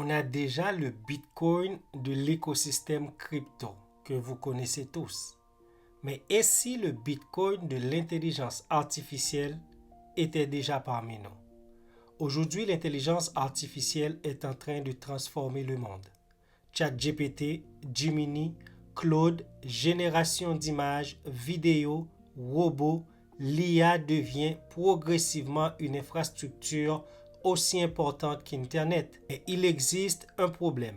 On a déjà le Bitcoin de l'écosystème crypto que vous connaissez tous. Mais et si le Bitcoin de l'intelligence artificielle était déjà parmi nous? Aujourd'hui, l'intelligence artificielle est en train de transformer le monde. ChatGPT, Gemini, Claude, génération d'images, vidéos, robots, l'IA devient progressivement une infrastructure aussi importante qu'Internet. Et il existe un problème.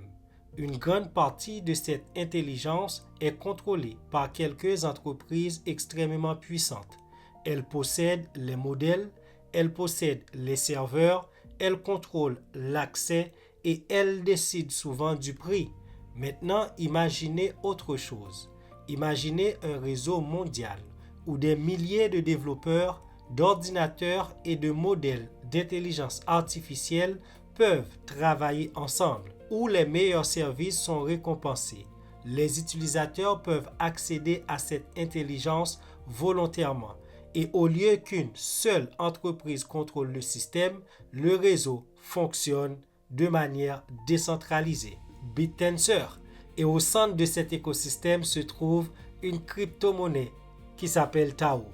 Une grande partie de cette intelligence est contrôlée par quelques entreprises extrêmement puissantes. Elles possèdent les modèles, elles possèdent les serveurs, elles contrôlent l'accès et elles décident souvent du prix. Maintenant, imaginez autre chose. Imaginez un réseau mondial où des milliers de développeurs, d'ordinateurs et de modèles d'intelligence artificielle peuvent travailler ensemble, où les meilleurs services sont récompensés. Les utilisateurs peuvent accéder à cette intelligence volontairement. Et au lieu qu'une seule entreprise contrôle le système, le réseau fonctionne de manière décentralisée. BitTensor. Et au centre de cet écosystème se trouve une crypto-monnaie qui s'appelle Tao.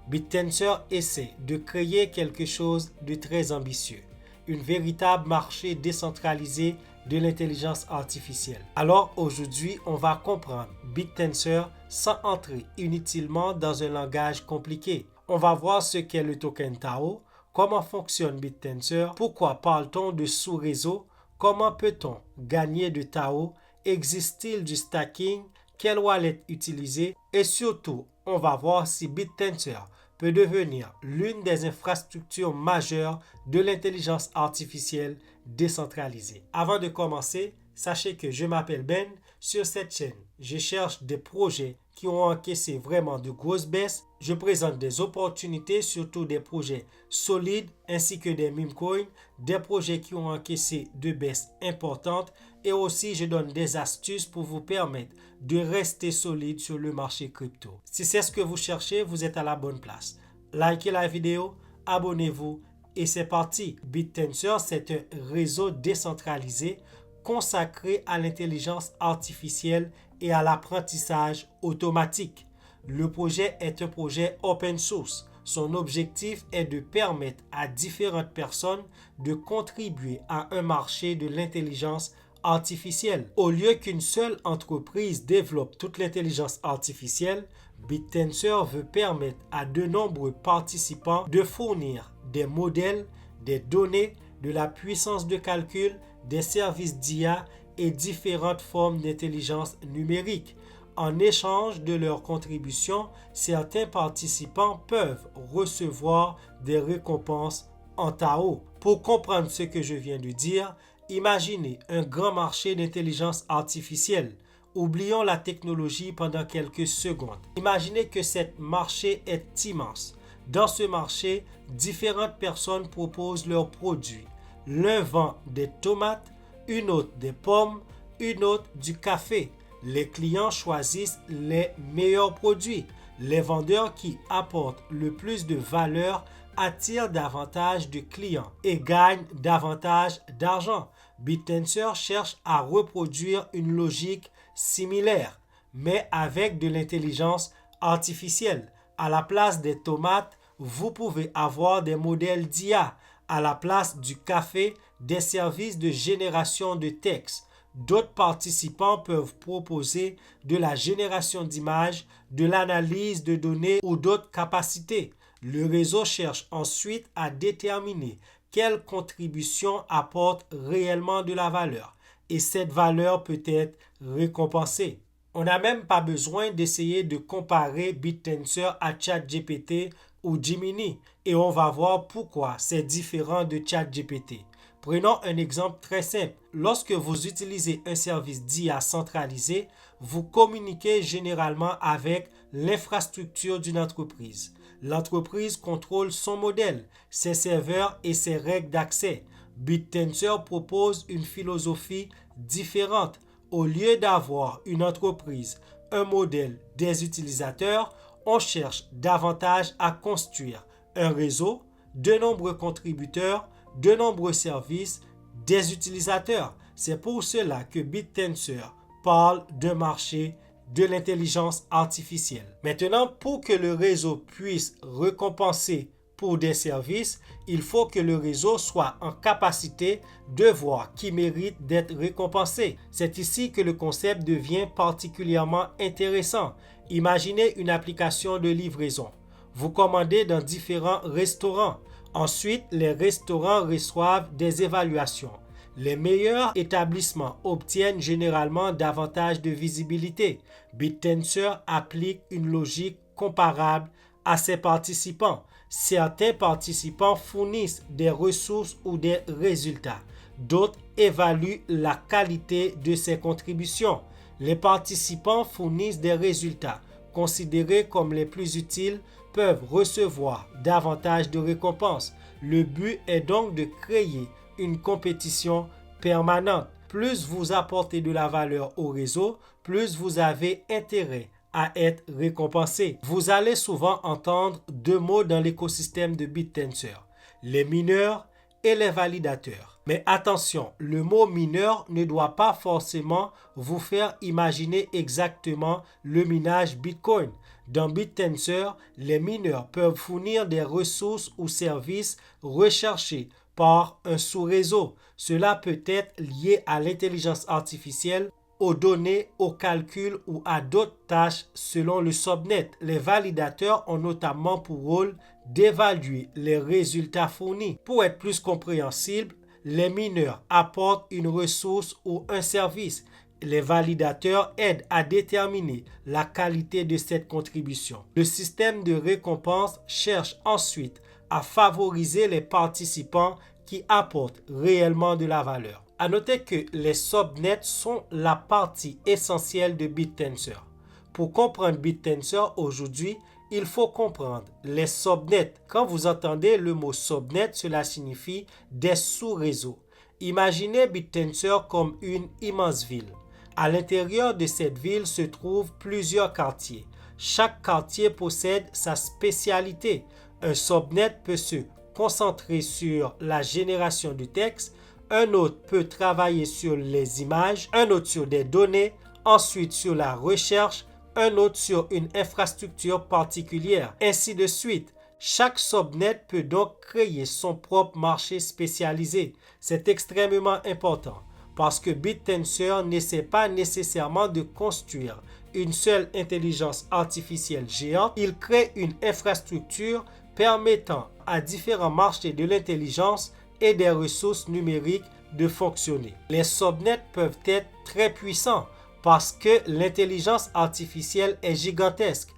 BitTensor essaie de créer quelque chose de très ambitieux, un véritable marché décentralisé de l'intelligence artificielle. Alors aujourd'hui, on va comprendre BitTensor sans entrer inutilement dans un langage compliqué. On va voir ce qu'est le token Tao, comment fonctionne BitTensor, pourquoi parle-t-on de sous-réseau, comment peut-on gagner de Tao, existe-t-il du stacking, quelle wallet utiliser et surtout, on va voir si BitTensor peut devenir l'une des infrastructures majeures de l'intelligence artificielle décentralisée. Avant de commencer, sachez que je m'appelle Ben. Sur cette chaîne, je cherche des projets qui ont encaissé vraiment de grosses baisses. Je présente des opportunités, surtout des projets solides ainsi que des meme coins, des projets qui ont encaissé de baisses importantes et aussi je donne des astuces pour vous permettre de rester solide sur le marché crypto. Si c'est ce que vous cherchez, vous êtes à la bonne place. Likez la vidéo, abonnez-vous et c'est parti. BitTensor, c'est un réseau décentralisé consacré à l'intelligence artificielle et à l'apprentissage automatique. Le projet est un projet open source. Son objectif est de permettre à différentes personnes de contribuer à un marché de l'intelligence artificielle. Au lieu qu'une seule entreprise développe toute l'intelligence artificielle, BitTensor veut permettre à de nombreux participants de fournir des modèles, des données, de la puissance de calcul, des services d'IA et différentes formes d'intelligence numérique. En échange de leur contribution, certains participants peuvent recevoir des récompenses en Tao. Pour comprendre ce que je viens de dire, imaginez un grand marché d'intelligence artificielle. Oublions la technologie pendant quelques secondes. Imaginez que ce marché est immense. Dans ce marché, différentes personnes proposent leurs produits. L'un vend des tomates, une autre des pommes, une autre du café. Les clients choisissent les meilleurs produits. Les vendeurs qui apportent le plus de valeur attirent davantage de clients et gagnent davantage d'argent. BitTensor cherche à reproduire une logique similaire, mais avec de l'intelligence artificielle. À la place des tomates, vous pouvez avoir des modèles d'IA. À la place du café, des services de génération de texte. D'autres participants peuvent proposer de la génération d'images, de l'analyse de données ou d'autres capacités. Le réseau cherche ensuite à déterminer quelle contribution apporte réellement de la valeur et cette valeur peut être récompensée. On n'a même pas besoin d'essayer de comparer BitTensor à ChatGPT ou Gemini et on va voir pourquoi c'est différent de ChatGPT. Prenons un exemple très simple. Lorsque vous utilisez un service d'IA centralisé, vous communiquez généralement avec l'infrastructure d'une entreprise. L'entreprise contrôle son modèle, ses serveurs et ses règles d'accès. BitTensor propose une philosophie différente. Au lieu d'avoir une entreprise, un modèle, des utilisateurs, on cherche davantage à construire un réseau, de nombreux contributeurs, de nombreux services, des utilisateurs. C'est pour cela que BitTensor parle d'un marché de l'intelligence artificielle. Maintenant, pour que le réseau puisse récompenser pour des services, il faut que le réseau soit en capacité de voir qui mérite d'être récompensé. C'est ici que le concept devient particulièrement intéressant. Imaginez une application de livraison. Vous commandez dans différents restaurants. Ensuite, les restaurants reçoivent des évaluations. Les meilleurs établissements obtiennent généralement davantage de visibilité. BitTensor applique une logique comparable à ses participants. Certains participants fournissent des ressources ou des résultats. D'autres évaluent la qualité de ces contributions. Les participants fournissent des résultats considérés comme les plus utiles peuvent recevoir davantage de récompenses. Le but est donc de créer une compétition permanente. Plus vous apportez de la valeur au réseau, plus vous avez intérêt à être récompensé. Vous allez souvent entendre deux mots dans l'écosystème de BitTensor, les mineurs et les validateurs. Mais attention, le mot mineur ne doit pas forcément vous faire imaginer exactement le minage Bitcoin. Dans BitTensor, les mineurs peuvent fournir des ressources ou services recherchés par un sous-réseau. Cela peut être lié à l'intelligence artificielle, aux données, aux calculs ou à d'autres tâches selon le subnet. Les validateurs ont notamment pour rôle d'évaluer les résultats fournis. Pour être plus compréhensible, les mineurs apportent une ressource ou un service. Les validateurs aident à déterminer la qualité de cette contribution. Le système de récompense cherche ensuite à favoriser les participants qui apportent réellement de la valeur. À noter que les subnets sont la partie essentielle de BitTensor. Pour comprendre BitTensor aujourd'hui, il faut comprendre les subnets. Quand vous entendez le mot subnet, cela signifie des sous-réseaux. Imaginez BitTensor comme une immense ville. À l'intérieur de cette ville se trouvent plusieurs quartiers. Chaque quartier possède sa spécialité. Un subnet peut se concentrer sur la génération du texte, un autre peut travailler sur les images, un autre sur des données, ensuite sur la recherche, un autre sur une infrastructure particulière, ainsi de suite. Chaque subnet peut donc créer son propre marché spécialisé. C'est extrêmement important parce que BitTensor n'essaie pas nécessairement de construire une seule intelligence artificielle géante. Il crée une infrastructure permettant à différents marchés de l'intelligence et des ressources numériques de fonctionner. Les subnets peuvent être très puissants parce que l'intelligence artificielle est gigantesque.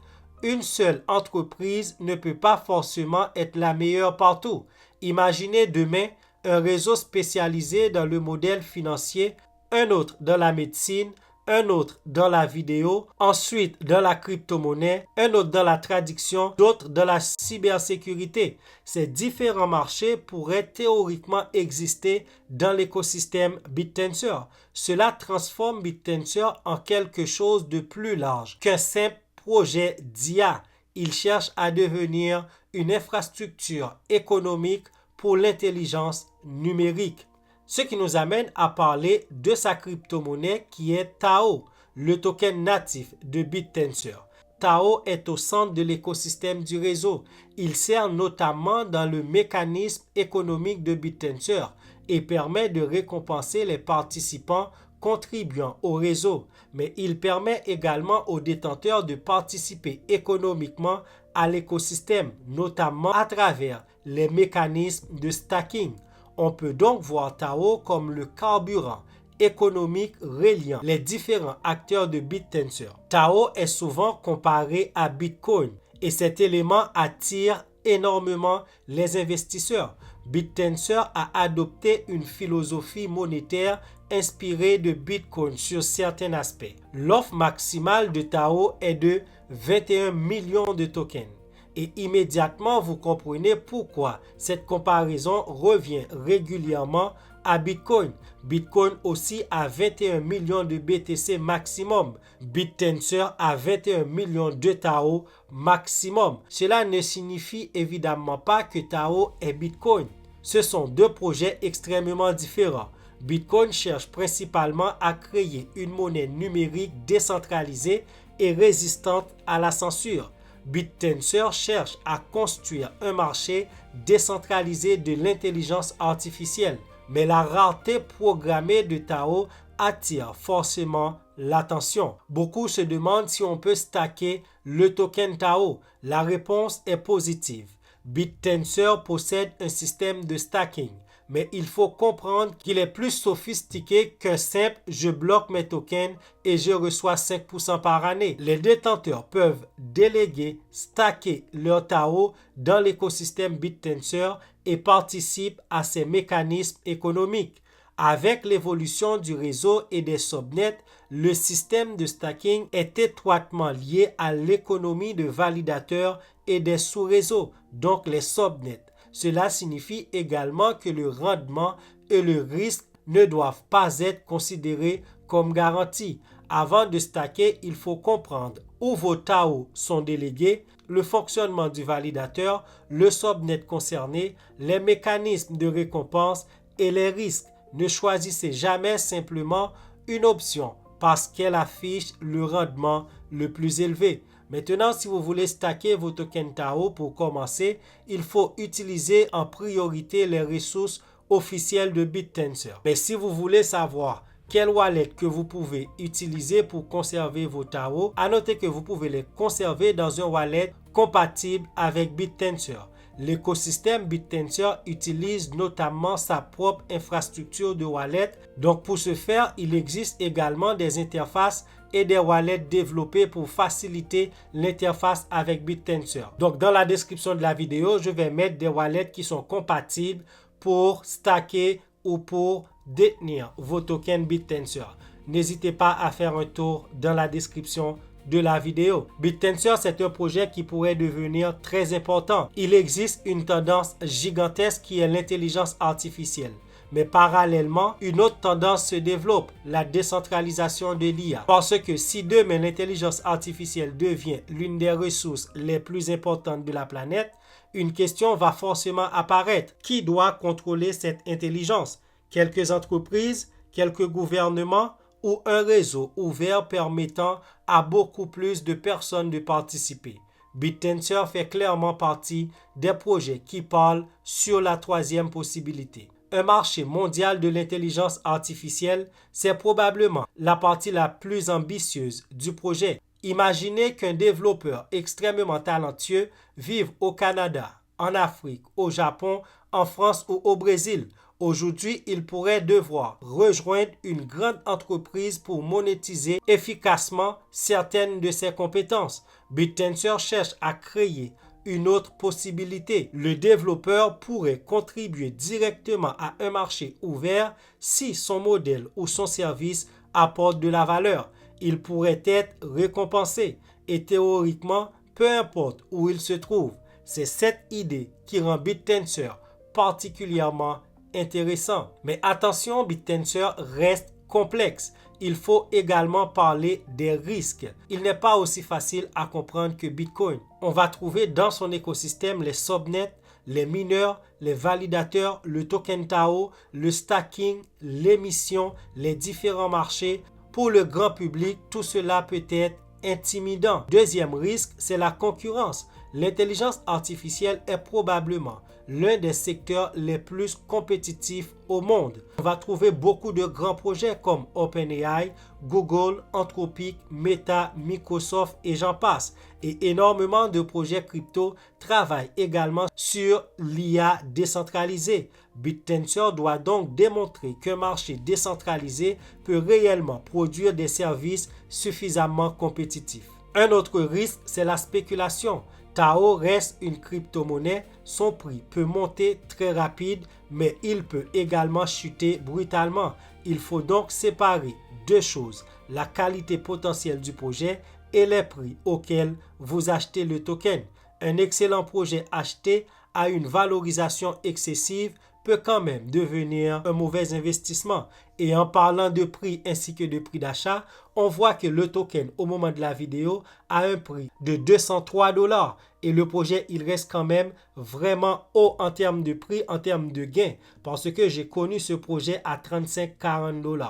Une seule entreprise ne peut pas forcément être la meilleure partout. Imaginez demain un réseau spécialisé dans le modèle financier, un autre dans la médecine, un autre dans la vidéo, ensuite dans la crypto-monnaie, un autre dans la traduction, d'autres dans la cybersécurité. Ces différents marchés pourraient théoriquement exister dans l'écosystème BitTensor. Cela transforme BitTensor en quelque chose de plus large qu'un simple projet d'IA. Il cherche à devenir une infrastructure économique pour l'intelligence numérique. Ce qui nous amène à parler de sa crypto-monnaie qui est Tao, le token natif de BitTensor. Tao est au centre de l'écosystème du réseau. Il sert notamment dans le mécanisme économique de BitTensor et permet de récompenser les participants contribuant au réseau. Mais il permet également aux détenteurs de participer économiquement à l'écosystème, notamment à travers les mécanismes de stacking. On peut donc voir Tao comme le carburant économique reliant les différents acteurs de BitTensor. Tao est souvent comparé à Bitcoin et cet élément attire énormément les investisseurs. BitTensor a adopté une philosophie monétaire inspirée de Bitcoin sur certains aspects. L'offre maximale de Tao est de 21 millions de tokens. Et immédiatement, vous comprenez pourquoi cette comparaison revient régulièrement à Bitcoin. Bitcoin aussi a 21 millions de BTC maximum. BitTensor a 21 millions de Tao maximum. Cela ne signifie évidemment pas que Tao est Bitcoin. Ce sont deux projets extrêmement différents. Bitcoin cherche principalement à créer une monnaie numérique décentralisée et résistante à la censure. BitTensor cherche à construire un marché décentralisé de l'intelligence artificielle. Mais la rareté programmée de Tao attire forcément l'attention. Beaucoup se demandent si on peut stacker le token Tao. La réponse est positive. BitTensor possède un système de stacking, mais il faut comprendre qu'il est plus sophistiqué qu'un simple « je bloque mes tokens et je reçois 5% par année ». Les détenteurs peuvent déléguer, stacker leur Tao dans l'écosystème BitTensor et participent à ces mécanismes économiques. Avec l'évolution du réseau et des subnets, le système de stacking est étroitement lié à l'économie de validateurs et des sous-réseaux, donc les subnets. Cela signifie également que le rendement et le risque ne doivent pas être considérés comme garantis. Avant de stacker, il faut comprendre où vos Tao sont délégués, le fonctionnement du validateur, le subnet concerné, les mécanismes de récompense et les risques. Ne choisissez jamais simplement une option parce qu'elle affiche le rendement le plus élevé. Maintenant, si vous voulez stacker vos tokens Tao pour commencer, il faut utiliser en priorité les ressources officielles de BitTensor. Mais si vous voulez savoir quelle wallet que vous pouvez utiliser pour conserver vos Tao, à noter que vous pouvez les conserver dans un wallet compatible avec BitTensor. L'écosystème BitTensor utilise notamment sa propre infrastructure de wallet. Donc pour ce faire, il existe également des interfaces et des wallets développés pour faciliter l'interface avec BitTensor. Donc dans la description de la vidéo, je vais mettre des wallets qui sont compatibles pour stacker ou pour détenir vos tokens BitTensor. N'hésitez pas à faire un tour dans la description de la vidéo. BitTensor, c'est un projet qui pourrait devenir très important. Il existe une tendance gigantesque qui est l'intelligence artificielle. Mais parallèlement, une autre tendance se développe, la décentralisation de l'IA. Parce que si demain l'intelligence artificielle devient l'une des ressources les plus importantes de la planète, une question va forcément apparaître. Qui doit contrôler cette intelligence? Quelques entreprises, quelques gouvernements ou un réseau ouvert permettant à beaucoup plus de personnes de participer. BitTensor fait clairement partie des projets qui parlent sur la troisième possibilité. Un marché mondial de l'intelligence artificielle, c'est probablement la partie la plus ambitieuse du projet. Imaginez qu'un développeur extrêmement talentueux vive au Canada, en Afrique, au Japon, en France ou au Brésil. Aujourd'hui, il pourrait devoir rejoindre une grande entreprise pour monétiser efficacement certaines de ses compétences. BitTensor cherche à créer une autre possibilité. Le développeur pourrait contribuer directement à un marché ouvert si son modèle ou son service apporte de la valeur. Il pourrait être récompensé et théoriquement, peu importe où il se trouve. C'est cette idée qui rend BitTensor particulièrement intéressant. Mais attention, BitTensor reste complexe. Il faut également parler des risques. Il n'est pas aussi facile à comprendre que Bitcoin. On va trouver dans son écosystème les subnets, les mineurs, les validateurs, le token Tao, le stacking, l'émission, les différents marchés. Pour le grand public, tout cela peut être intimidant. Deuxième risque, c'est la concurrence. L'intelligence artificielle est probablement l'un des secteurs les plus compétitifs au monde. On va trouver beaucoup de grands projets comme OpenAI, Google, Anthropic, Meta, Microsoft et j'en passe. Et énormément de projets crypto travaillent également sur l'IA décentralisée. BitTensor doit donc démontrer qu'un marché décentralisé peut réellement produire des services suffisamment compétitifs. Un autre risque, c'est la spéculation. Tao reste une crypto-monnaie, son prix peut monter très rapide, mais il peut également chuter brutalement. Il faut donc séparer deux choses, la qualité potentielle du projet et les prix auxquels vous achetez le token. Un excellent projet acheté à une valorisation excessive peut quand même devenir un mauvais investissement. Et en parlant de prix ainsi que de prix d'achat, on voit que le token au moment de la vidéo a un prix de 203 $. Et le projet, il reste quand même vraiment haut en termes de prix, en termes de gains. Parce que j'ai connu ce projet à 35-40 $.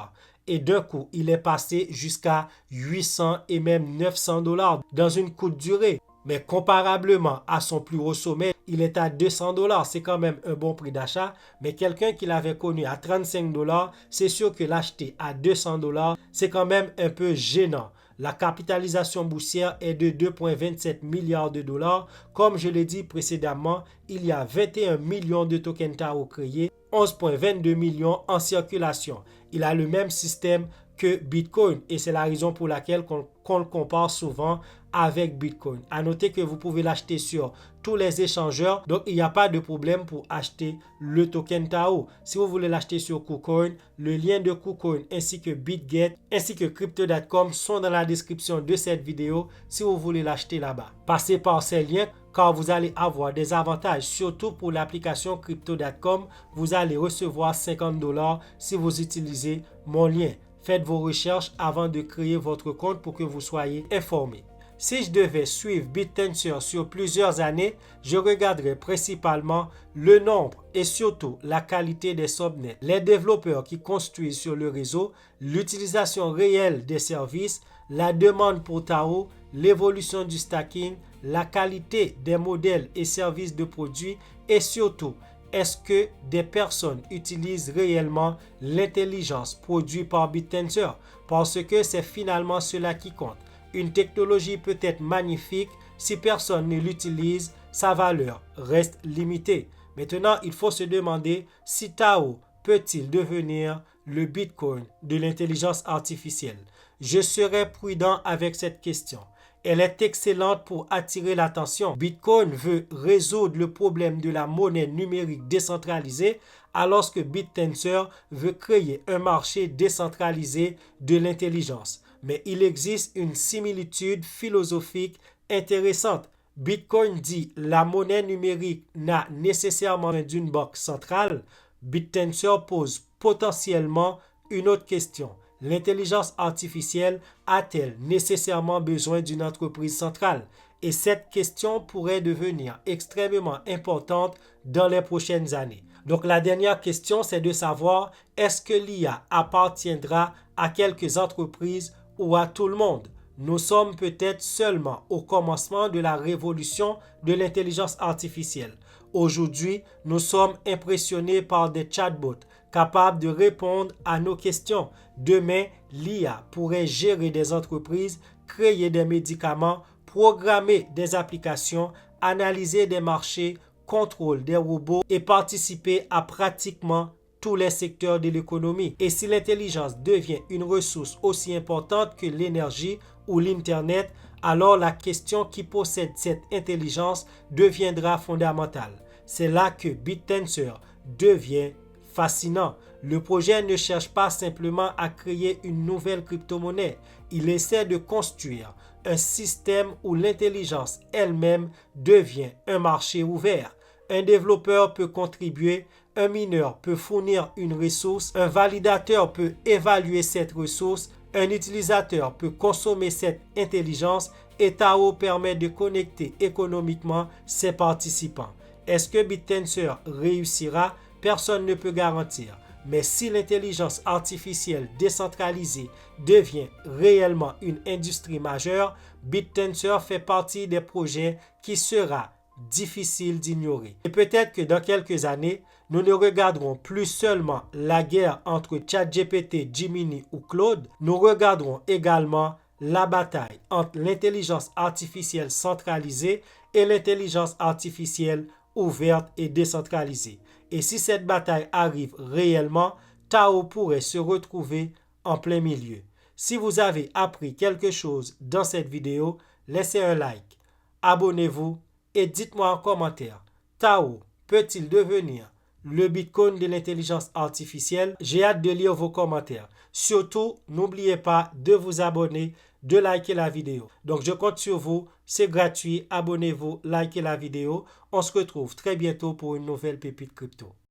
Et d'un coup, il est passé jusqu'à 800 et même 900 $ dans une courte durée. Mais comparablement à son plus haut sommet, il est à 200 $. C'est quand même un bon prix d'achat. Mais quelqu'un qui l'avait connu à 35 $, c'est sûr que l'acheter à 200 $, c'est quand même un peu gênant. La capitalisation boursière est de 2,27 milliards de dollars. Comme je l'ai dit précédemment, il y a 21 millions de tokens Tao créés, 11,22 millions en circulation. Il a le même système que Bitcoin et c'est la raison pour laquelle qu'on le compare souvent avec Bitcoin. À noter que vous pouvez l'acheter sur tous les échangeurs, donc il n'y a pas de problème pour acheter le token Tao. Si vous voulez l'acheter sur KuCoin, le lien de KuCoin ainsi que BitGet ainsi que Crypto.com sont dans la description de cette vidéo si vous voulez l'acheter là-bas. Passez par ces liens car vous allez avoir des avantages, surtout pour l'application Crypto.com. Vous allez recevoir 50 $ si vous utilisez mon lien. Faites vos recherches avant de créer votre compte pour que vous soyez informé. Si je devais suivre BitTensor sur plusieurs années, je regarderais principalement le nombre et surtout la qualité des subnets, les développeurs qui construisent sur le réseau, l'utilisation réelle des services, la demande pour Tao, l'évolution du stacking, la qualité des modèles et services de produits et surtout, est-ce que des personnes utilisent réellement l'intelligence produite par BitTensor? Parce que c'est finalement cela qui compte. Une technologie peut être magnifique, si personne ne l'utilise, sa valeur reste limitée. Maintenant, il faut se demander si Tao peut-il devenir le Bitcoin de l'intelligence artificielle. Je serai prudent avec cette question. Elle est excellente pour attirer l'attention. Bitcoin veut résoudre le problème de la monnaie numérique décentralisée, alors que BitTensor veut créer un marché décentralisé de l'intelligence. Mais il existe une similitude philosophique intéressante. Bitcoin dit la monnaie numérique n'a nécessairement besoin d'une banque centrale. BitTensor pose potentiellement une autre question. L'intelligence artificielle a-t-elle nécessairement besoin d'une entreprise centrale? Et cette question pourrait devenir extrêmement importante dans les prochaines années. Donc la dernière question, c'est de savoir est-ce que l'IA appartiendra à quelques entreprises ou à tout le monde? Nous sommes peut-être seulement au commencement de la révolution de l'intelligence artificielle. Aujourd'hui, nous sommes impressionnés par des chatbots capables de répondre à nos questions. Demain, l'IA pourrait gérer des entreprises, créer des médicaments, programmer des applications, analyser des marchés, contrôler des robots et participer à pratiquement tous les secteurs de l'économie. Et si l'intelligence devient une ressource aussi importante que l'énergie ou l'Internet, alors la question qui possède cette intelligence deviendra fondamentale. C'est là que BitTensor devient fascinant. Le projet ne cherche pas simplement à créer une nouvelle crypto-monnaie. Il essaie de construire un système où l'intelligence elle-même devient un marché ouvert. Un développeur peut contribuer, un mineur peut fournir une ressource, un validateur peut évaluer cette ressource, un utilisateur peut consommer cette intelligence et Tao permet de connecter économiquement ses participants. Est-ce que BitTensor réussira? Personne ne peut garantir. Mais si l'intelligence artificielle décentralisée devient réellement une industrie majeure, BitTensor fait partie des projets qui sera difficile d'ignorer. Et peut-être que dans quelques années, nous ne regarderons plus seulement la guerre entre ChatGPT, Gemini ou Claude, nous regarderons également la bataille entre l'intelligence artificielle centralisée et l'intelligence artificielle ouverte et décentralisée. Et si cette bataille arrive réellement, Tao pourrait se retrouver en plein milieu. Si vous avez appris quelque chose dans cette vidéo, laissez un like, abonnez-vous et dites-moi en commentaire, Tao peut-il devenir le Bitcoin de l'intelligence artificielle? J'ai hâte de lire vos commentaires. Surtout, n'oubliez pas de vous abonner, de liker la vidéo. Donc, je compte sur vous. C'est gratuit. Abonnez-vous, likez la vidéo. On se retrouve très bientôt pour une nouvelle pépite crypto.